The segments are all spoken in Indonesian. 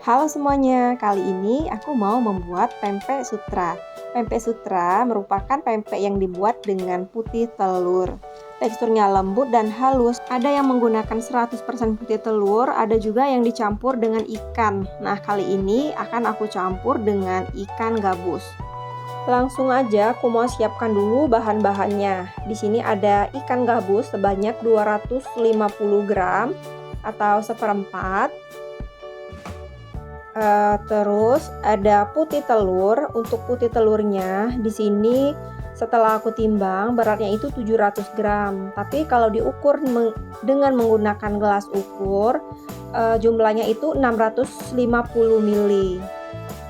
Halo semuanya, kali ini aku mau membuat pempek sutra. Pempek sutra merupakan pempek yang dibuat dengan putih telur. Teksturnya lembut dan halus. Ada yang menggunakan 100% putih telur, ada juga yang dicampur dengan ikan. Nah, kali ini akan aku campur dengan ikan gabus. Langsung aja aku mau siapkan dulu bahan-bahannya. Di sini ada ikan gabus sebanyak 250 gram atau seperempat. Terus ada putih telur. Untuk putih telurnya di sini setelah aku timbang beratnya itu 700 gram. Tapi kalau diukur dengan menggunakan gelas ukur, jumlahnya itu 650 ml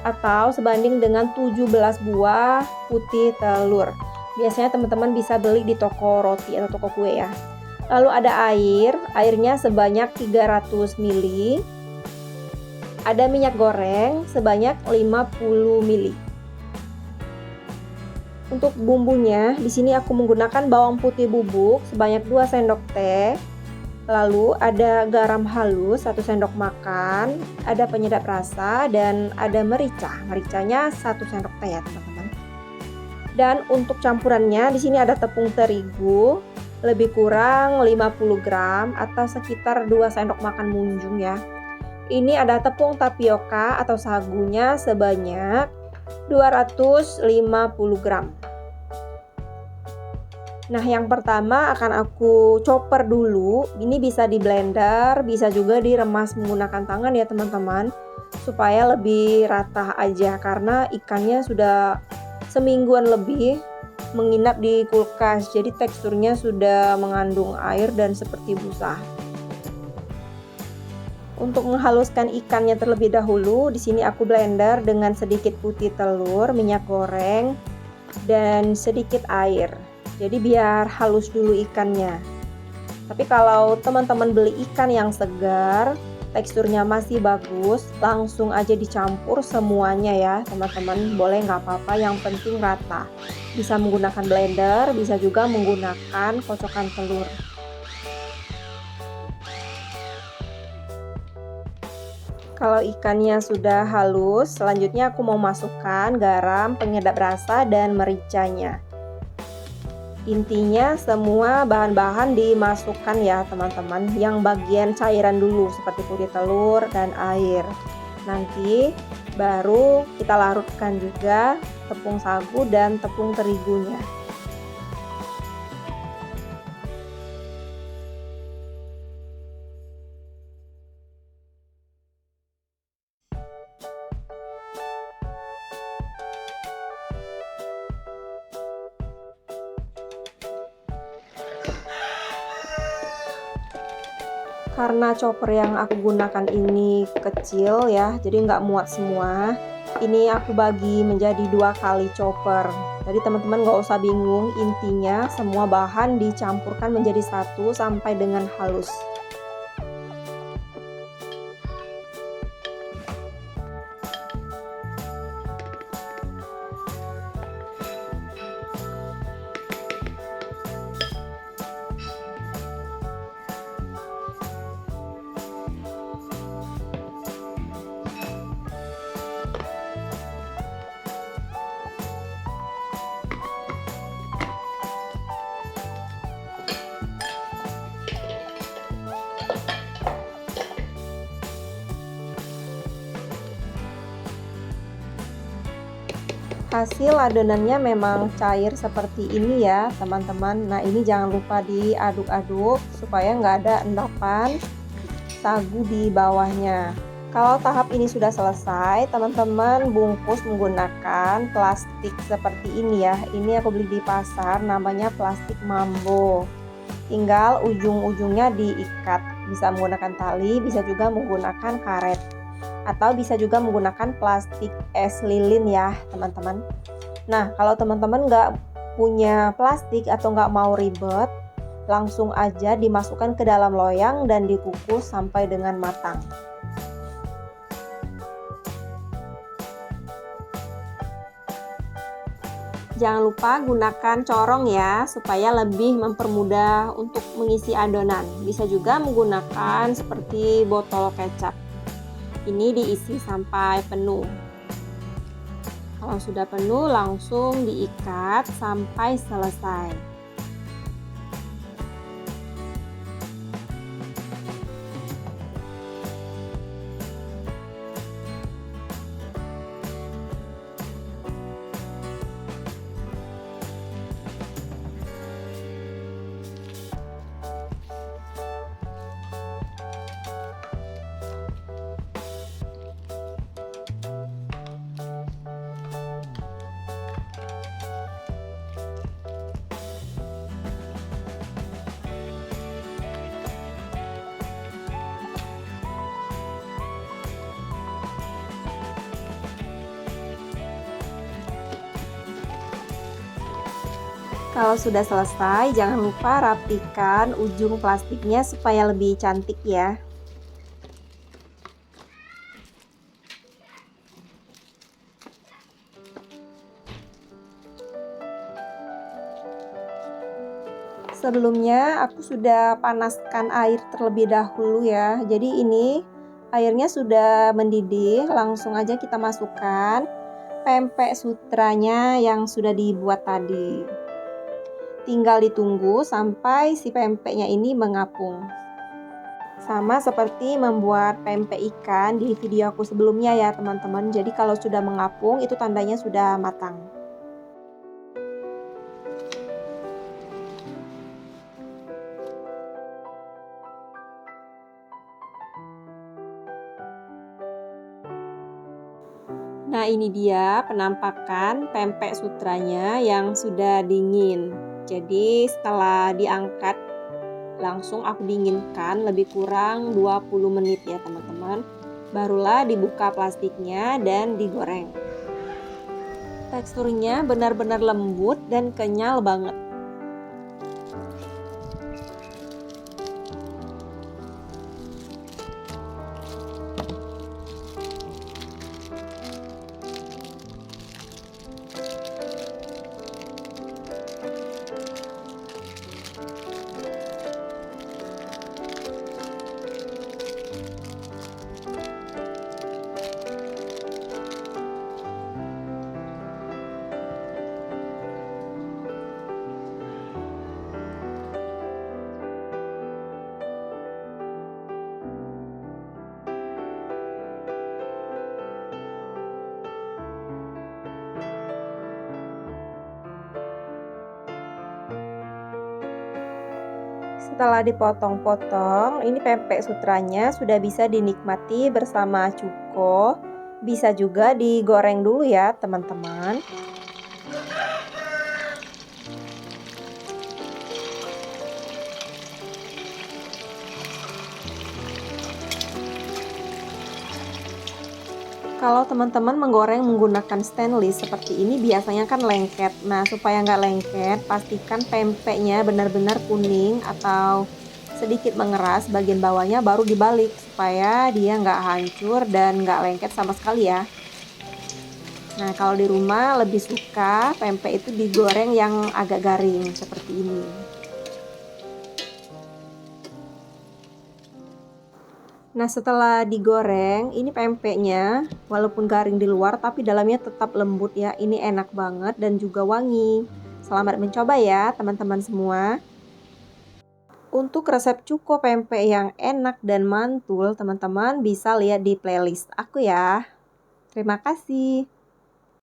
atau sebanding dengan 17 buah putih telur. Biasanya teman-teman bisa beli di toko roti atau toko kue ya. Lalu ada airnya sebanyak 300 ml. Ada minyak goreng sebanyak 50 ml. Untuk bumbunya, di sini aku menggunakan bawang putih bubuk sebanyak 2 sendok teh. Lalu ada garam halus 1 sendok makan, ada penyedap rasa dan ada merica. Mericanya 1 sendok teh ya, teman-teman. Dan untuk campurannya di sini ada tepung terigu lebih kurang 50 gram atau sekitar 2 sendok makan munjung ya. Ini ada tepung tapioka atau sagunya sebanyak 250 gram. Nah, yang pertama akan aku chopper dulu. Ini bisa di blender, bisa juga diremas menggunakan tangan ya teman-teman, supaya lebih rata aja karena ikannya sudah semingguan lebih menginap di kulkas. Jadi teksturnya sudah mengandung air dan seperti busa. Untuk menghaluskan ikannya terlebih dahulu, di sini aku blender dengan sedikit putih telur, minyak goreng, dan sedikit air. Jadi biar halus dulu ikannya. Tapi kalau teman-teman beli ikan yang segar, teksturnya masih bagus, langsung aja dicampur semuanya ya teman-teman. Boleh nggak apa-apa, yang penting rata. Bisa menggunakan blender, bisa juga menggunakan kocokan telur. Kalau ikannya sudah halus, selanjutnya aku mau masukkan garam, penyedap rasa, dan mericanya. Intinya semua bahan-bahan dimasukkan ya teman-teman. Yang bagian cairan dulu seperti putih telur dan air. Nanti baru kita larutkan juga tepung sagu dan tepung terigunya. Karena chopper yang aku gunakan ini kecil ya, jadi nggak muat semua. Ini aku bagi menjadi 2 kali chopper. Jadi teman-teman nggak usah bingung, intinya semua bahan dicampurkan menjadi satu sampai dengan halus. Hasil adonannya memang cair seperti ini ya teman-teman. Nah, ini jangan lupa diaduk-aduk supaya nggak ada endapan sagu di bawahnya. Kalau tahap ini sudah selesai, teman-teman bungkus menggunakan plastik seperti ini ya. Ini aku beli di pasar, namanya plastik Mambo. Tinggal ujung-ujungnya diikat, bisa menggunakan tali, bisa juga menggunakan karet, atau bisa juga menggunakan plastik es lilin ya teman-teman. Nah, kalau teman-teman nggak punya plastik atau nggak mau ribet, langsung aja dimasukkan ke dalam loyang dan dikukus sampai dengan matang. Jangan lupa gunakan corong ya, supaya lebih mempermudah untuk mengisi adonan. Bisa juga menggunakan seperti botol kecap. Ini diisi sampai penuh. Kalau sudah penuh, langsung diikat sampai selesai. Kalau sudah selesai, jangan lupa rapikan ujung plastiknya supaya lebih cantik ya. Sebelumnya aku sudah panaskan air terlebih dahulu ya. Jadi ini airnya sudah mendidih, langsung aja kita masukkan pempek sutranya yang sudah dibuat tadi. Tinggal ditunggu sampai si pempeknya ini mengapung. Sama seperti membuat pempek ikan di video aku sebelumnya ya teman-teman. Jadi kalau sudah mengapung itu tandanya sudah matang. Nah, ini dia penampakan pempek sutranya yang sudah dingin. Jadi setelah diangkat langsung aku dinginkan lebih kurang 20 menit ya teman-teman. Barulah dibuka plastiknya dan digoreng. Teksturnya benar-benar lembut dan kenyal banget. Setelah dipotong-potong, ini pempek sutranya sudah bisa dinikmati bersama cuko. Bisa juga digoreng dulu ya, teman-teman. Kalau teman-teman menggoreng menggunakan stainless seperti ini biasanya kan lengket. Nah, supaya nggak lengket, pastikan pempeknya benar-benar kuning atau sedikit mengeras bagian bawahnya baru dibalik supaya dia nggak hancur dan nggak lengket sama sekali ya. Nah, kalau di rumah lebih suka pempek itu digoreng yang agak garing seperti ini. Nah, setelah digoreng, ini pempeknya walaupun garing di luar tapi dalamnya tetap lembut ya. Ini enak banget dan juga wangi. Selamat mencoba ya teman-teman semua. Untuk resep cuko pempek yang enak dan mantul, teman-teman bisa lihat di playlist aku ya. Terima kasih.